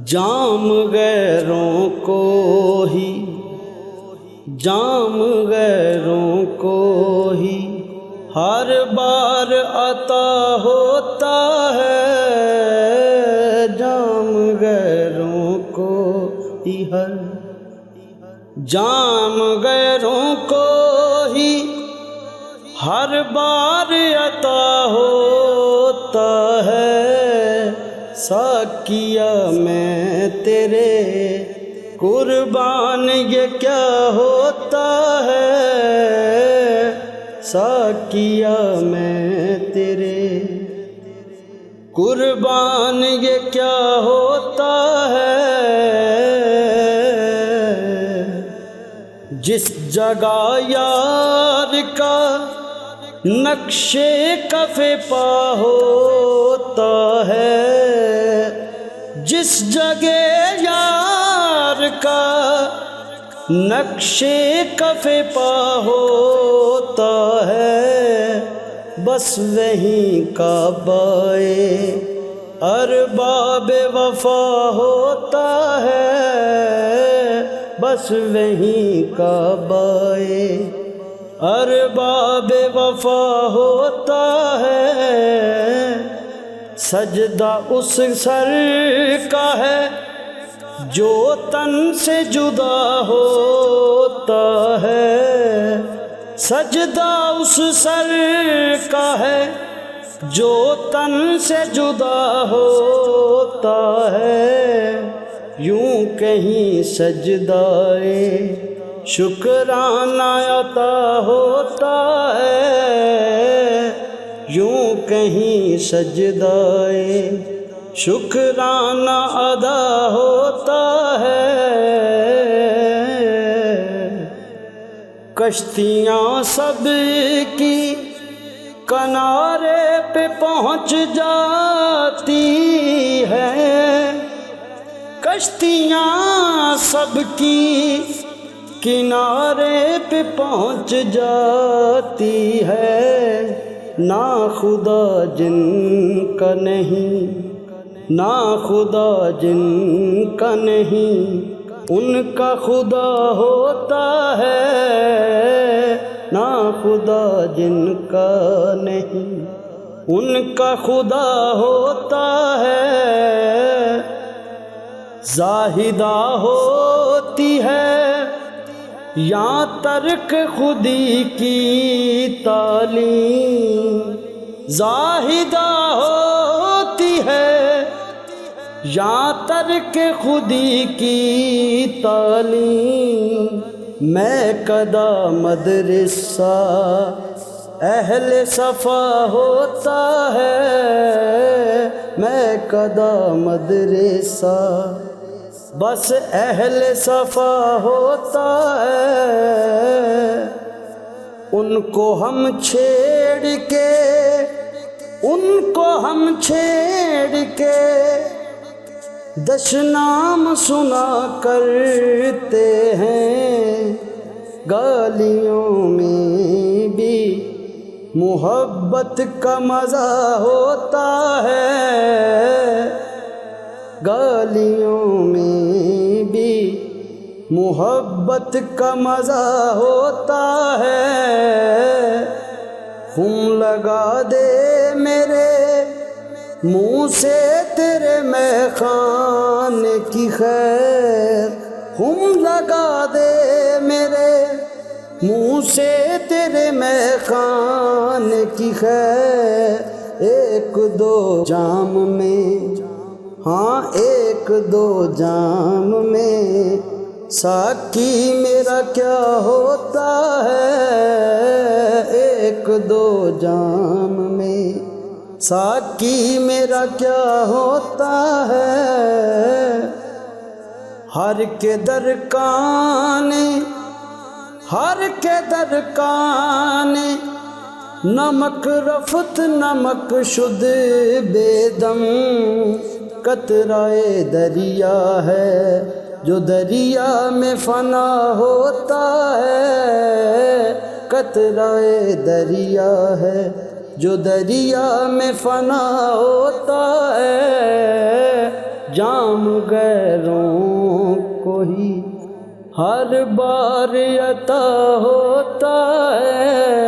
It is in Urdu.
جام غیروں کو ہی، جام غیروں کو ہی ہر بار عطا ہوتا ہے، جام غیروں کو ہی جام غیروں کو ہی ہر بار عطا ہوتا ہے، ساقیا میں تیرے قربان یہ کیا ہوتا ہے، ساقیا میں تیرے قربان یہ کیا ہوتا ہے، جس جگہ یار کا نقش کف پا ہوتا ہے، جس جگہ یار کا نقش کف پا ہوتا ہے، بس وہیں کعبہ ارباب وفا ہوتا ہے، بس وہیں کعبہ ارباب وفا ہوتا ہے، سجدہ اس سر کا ہے جو تن سے جدا ہوتا ہے، سجدہ اس سر کا ہے جو تن سے جدا ہوتا ہے، یوں کہیں سجدائے شکرانہ عطا ہوتا ہے، یوں کہیں سجدائے شکرانہ ادا ہوتا ہے، کشتیاں سب کی کنارے پہ پہنچ جاتی ہیں، کشتیاں سب کی کنارے پہ پہنچ جاتی ہے، نا خدا جن کا نہیں، نا خدا جن کا نہیں ان کا خدا ہوتا ہے، نا خدا جن کا نہیں ان کا خدا ہوتا ہے، زاہدہ ہوتی ہے یا ترک خودی کی تعلیم، زاہدہ ہوتی ہے یا ترک خودی کی تعلیم، میں کدا مدرسہ اہل صفا ہوتا ہے، میں کدا مدرسہ بس اہل صفا ہوتا ہے، ان کو ہم چھیڑ کے، ان کو ہم چھیڑ کے دشنام سنا کرتے ہیں، گالیوں میں بھی محبت کا مزہ ہوتا ہے، گالیوں میں بھی محبت کا مزہ ہوتا ہے، خم لگا دے میرے منہ سے تیرے میخانے کی خیر، خم لگا دے میرے منہ سے تیرے میخانے کی خیر، ایک دو جام میں، ہاں ایک دو جام میں ساقی میرا کیا ہوتا ہے، ایک دو جام میں ساقی میرا کیا ہوتا ہے۔ ہر کے در کانے، ہر کے در کانے، نمک رفت نمک شد بے دم، قطرۂ دریا ہے جو دریا میں فنا ہوتا ہے، قطرۂ دریا ہے جو دریا میں فنا ہوتا ہے، جام غیروں کو ہی ہر بار عطا ہوتا ہے۔